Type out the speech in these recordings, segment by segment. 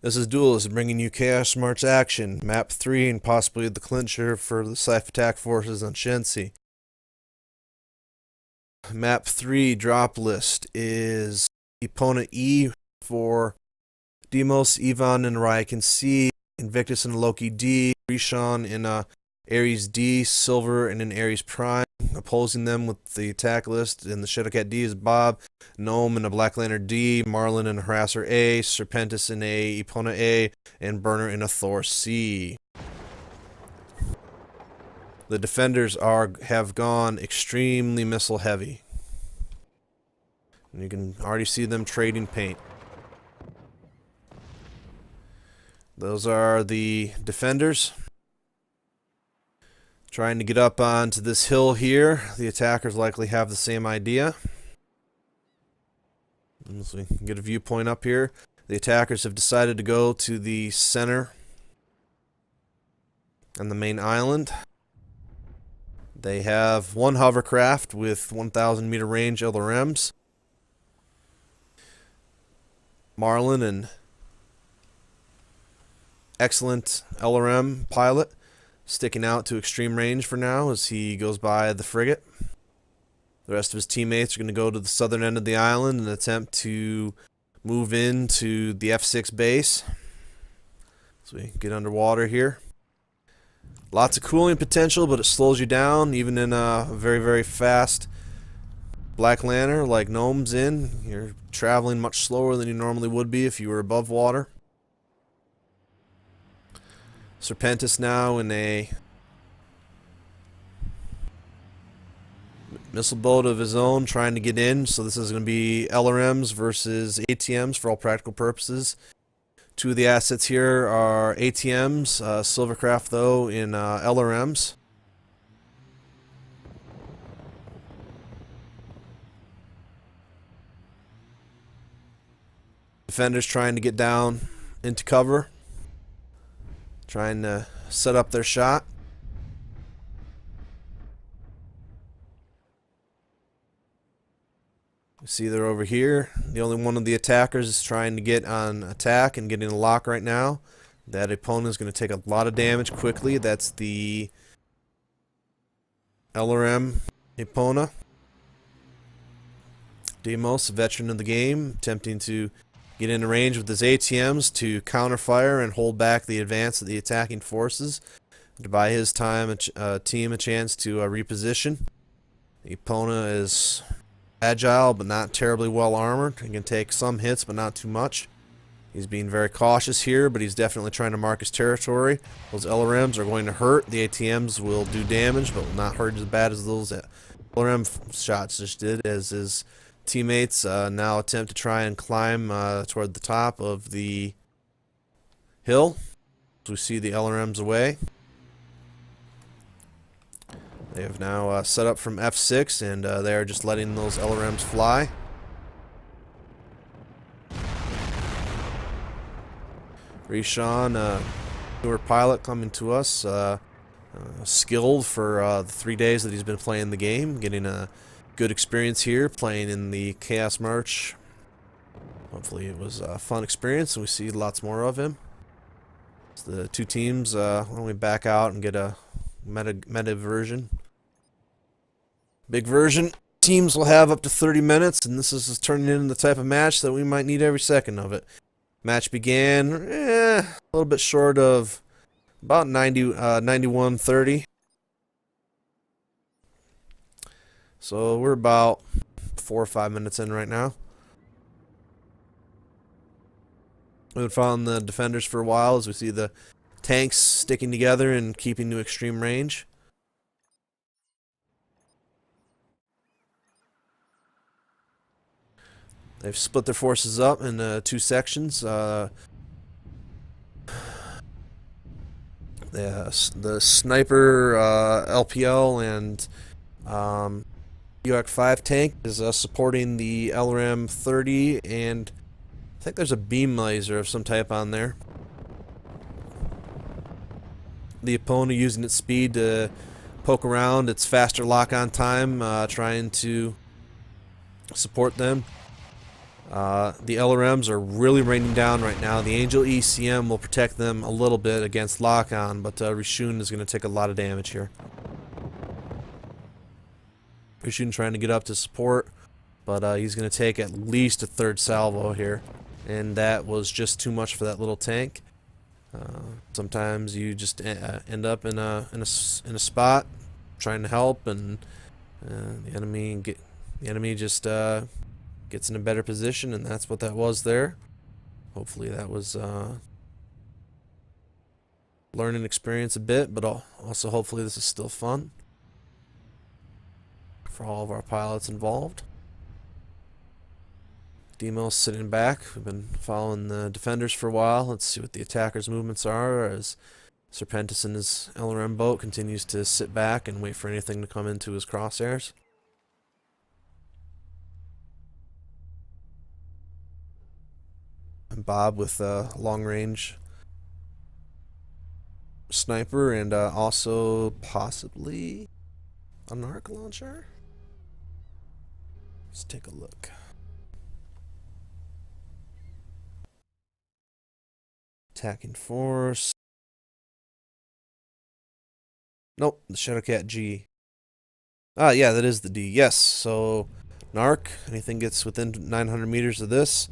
This is Duelist bringing you Chaos March action, Map 3, and possibly the clincher for the Saiph attack forces on Shensi. Map 3 drop list is Epona E for Demos, Ivan, and Raiken C, Invictus and Loki D, Rishon in Ares D, Silver and an Ares Prime. Opposing them with the attack list in the Shadowcat D is Bob, Gnome and a Black Lantern D, Marlin and a Harasser A, Serpentis in a Epona A, and Burner in a Thor C. The defenders have gone extremely missile heavy. And you can already see them trading paint. Those are the defenders. Trying to get up onto this hill here. The attackers likely have the same idea. So we can get a viewpoint up here. The attackers have decided to go to the center and the main island. They have one hovercraft with 1,000 meter range LRMs. Marlin, an excellent LRM pilot, sticking out to extreme range for now as he goes by the frigate. The rest of his teammates are going to go to the southern end of the island and attempt to move into the F6 base. So we get underwater here. Lots of cooling potential, but it slows you down even in a very, very fast Black Lantern like Gnome's in. You're traveling much slower than you normally would be if you were above water. Serpentis now in a missile boat of his own trying to get in. So this is going to be LRMs versus ATMs for all practical purposes. Two of the assets here are ATMs, Silvercraft though in LRMs. Defenders trying to get down into cover, trying to set up their shot. You see they're over here. The only one of the attackers is trying to get on attack and getting a lock right now. That opponent is going to take a lot of damage quickly. That's the LRM Epona. Demos, a veteran of the game, attempting to get into range with his ATMs to counterfire and hold back the advance of the attacking forces. To buy his team a chance to reposition. Epona is agile but not terribly well armored. He can take some hits but not too much. He's being very cautious here, but he's definitely trying to mark his territory. Those LRMs are going to hurt. The ATMs will do damage but will not hurt as bad as those LRM shots just did, as his teammates now attempt to try and climb toward the top of the hill. So we see the LRMs away. They have now set up from F6 and they are just letting those LRMs fly. Rishon, newer pilot coming to us, skilled for the 3 days that he's been playing the game, getting a good experience here, playing in the Chaos March. Hopefully it was a fun experience and we see lots more of him. So the two teams, why don't we back out and get a meta version. Big version. Teams will have up to 30 minutes, and this is turning into the type of match that we might need every second of it. Match began a little bit short of about 91:30. So we're about 4 or 5 minutes in right now. We've been following the defenders for a while as we see the tanks sticking together and keeping to extreme range. They've split their forces up into two sections. The sniper LPL and UAC-5 tank is supporting the LRM 30, and I think there's a beam laser of some type on there. The opponent using its speed to poke around, its faster lock-on time, trying to support them. The LRMs are really raining down right now. The Angel ECM will protect them a little bit against lock-on, but Rishun is going to take a lot of damage here. Rishun trying to get up to support, but he's going to take at least a third salvo here, and that was just too much for that little tank. Sometimes you just end up in a spot trying to help, and the enemy just gets in a better position, and that's what that was there. Hopefully that was learning experience a bit, but also hopefully this is still fun for all of our pilots involved. Demo's sitting back. We've been following the defenders for a while. Let's see what the attackers' movements are as Serpentis in his LRM boat continues to sit back and wait for anything to come into his crosshairs. And Bob with a long-range sniper and also possibly an arc launcher. Let's take a look. Attacking force. Nope, the Shadowcat G. Ah, yeah, that is the D. Yes, so Narc, anything gets within 900 meters of this,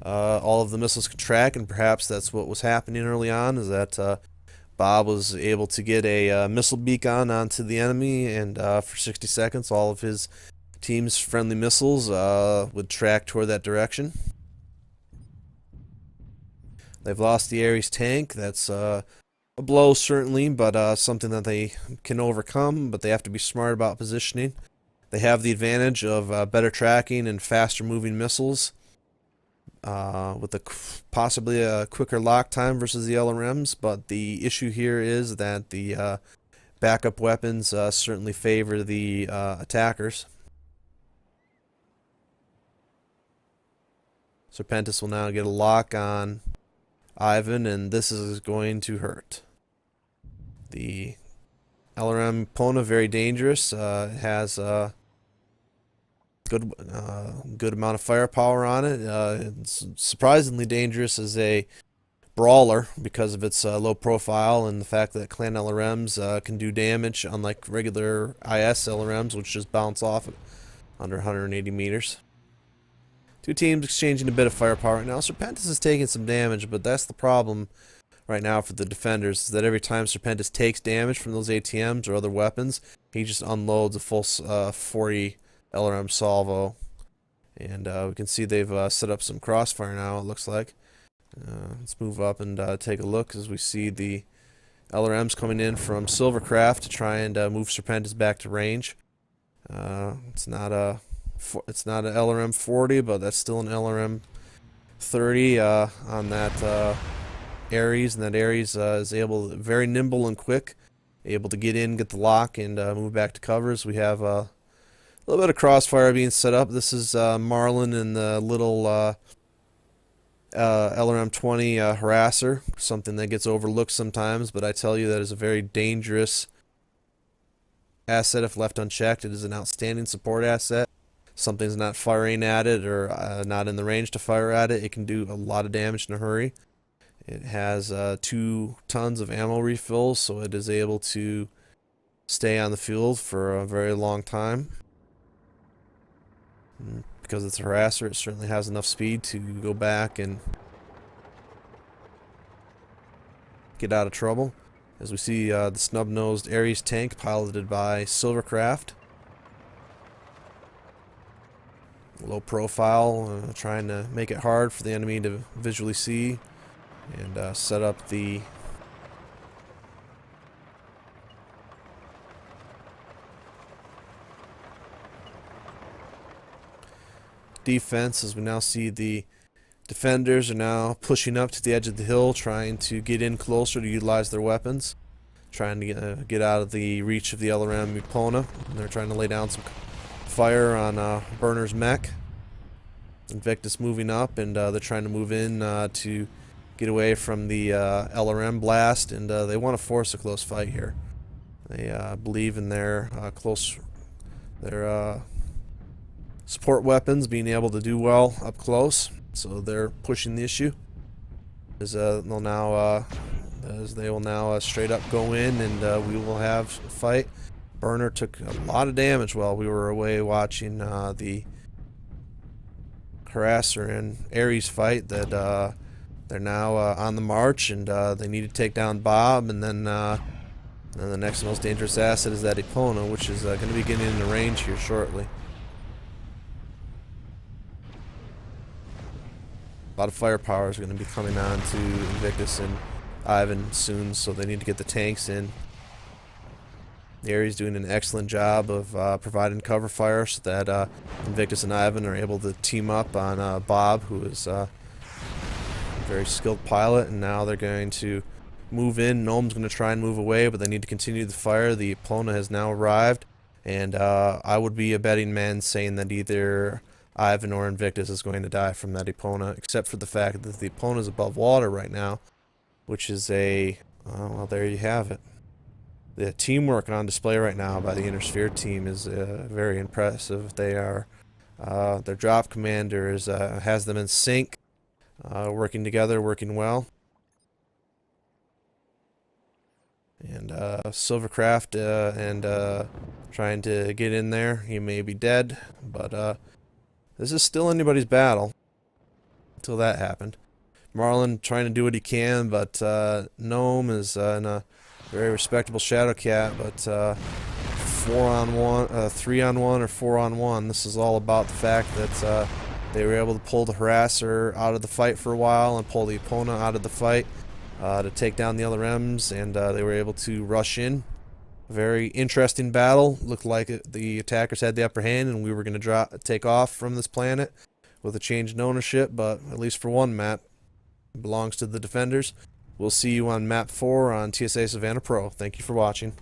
all of the missiles can track, and perhaps that's what was happening early on, is that Bob was able to get a missile beacon onto the enemy, and for 60 seconds, all of his team's friendly missiles would track toward that direction. They've lost the Ares tank. That's a blow, certainly, but something that they can overcome, but they have to be smart about positioning. They have the advantage of better tracking and faster moving missiles, with possibly a quicker lock time versus the LRMs, but the issue here is that the backup weapons certainly favor the attackers. Serpentis will now get a lock on Ivan, and this is going to hurt. The LRM Pona, very dangerous, has a good amount of firepower on it. It's surprisingly dangerous as a brawler because of its low profile and the fact that clan LRMs can do damage, unlike regular IS LRMs, which just bounce off under 180 meters. Two teams exchanging a bit of firepower right now. Serpentis is taking some damage, but that's the problem right now for the defenders, is that every time Serpentis takes damage from those ATMs or other weapons, he just unloads a full 40 LRM salvo. And we can see they've set up some crossfire now, it looks like. Let's move up and take a look as we see the LRMs coming in from Silvercraft to try and move Serpentis back to range. It's not an LRM 40, but that's still an LRM 30 on that Ares, and that Ares is very nimble and quick, able to get in, get the lock, and move back to covers. We have a little bit of crossfire being set up. This is Marlin and the little LRM 20 harasser, something that gets overlooked sometimes, but I tell you that is a very dangerous asset if left unchecked. It is an outstanding support asset. Something's not firing at it or not in the range to fire at it, it can do a lot of damage in a hurry. It has 2 tons of ammo refills, so it is able to stay on the field for a very long time. Because it's a harasser, it certainly has enough speed to go back and get out of trouble. As we see the snub-nosed Ares tank piloted by Silvercraft. Low profile, trying to make it hard for the enemy to visually see and set up the defense, as we now see the defenders are now pushing up to the edge of the hill, trying to get in closer to utilize their weapons, trying to get out of the reach of the LRM Epona. And they're trying to lay down some fire on Burner's mech. Invictus moving up, and they're trying to move in to get away from the LRM blast, and they want to force a close fight here. They believe in their support weapons being able to do well up close, so they're pushing the issue. As they will now straight up go in, and we will have a fight. Burner took a lot of damage while we were away watching the Harasser and Ares fight. That they're now on the march, and they need to take down Bob, and then the next most dangerous asset is that Epona, which is going to be getting into range here shortly. A lot of firepower is going to be coming on to Invictus and Ivan soon, so they need to get the tanks in. The Ares doing an excellent job of providing cover fire so that Invictus and Ivan are able to team up on Bob, who is a very skilled pilot, and now they're going to move in. Gnome's going to try and move away, but they need to continue the fire. The Epona has now arrived, and I would be a betting man saying that either Ivan or Invictus is going to die from that Epona, except for the fact that the Epona is above water right now, which is a... well, there you have it. The teamwork on display right now by the Inner Sphere team is very impressive. They are... their drop commander has them in sync, working together, working well. And Silvercraft and trying to get in there. He may be dead, but this is still anybody's battle until that happened. Marlin trying to do what he can, but Gnome is in a very respectable Shadow Cat, but 4-on-1, 3-on-1 or 4-on-1. This is all about the fact that they were able to pull the Harasser out of the fight for a while and pull the Epona out of the fight to take down the LRMs, and they were able to rush in. A very interesting battle. Looked like the attackers had the upper hand, and we were going to take off from this planet with a change in ownership, but at least for one map, it belongs to the defenders. We'll see you on Map 4 on TSA Savannah Pro. Thank you for watching.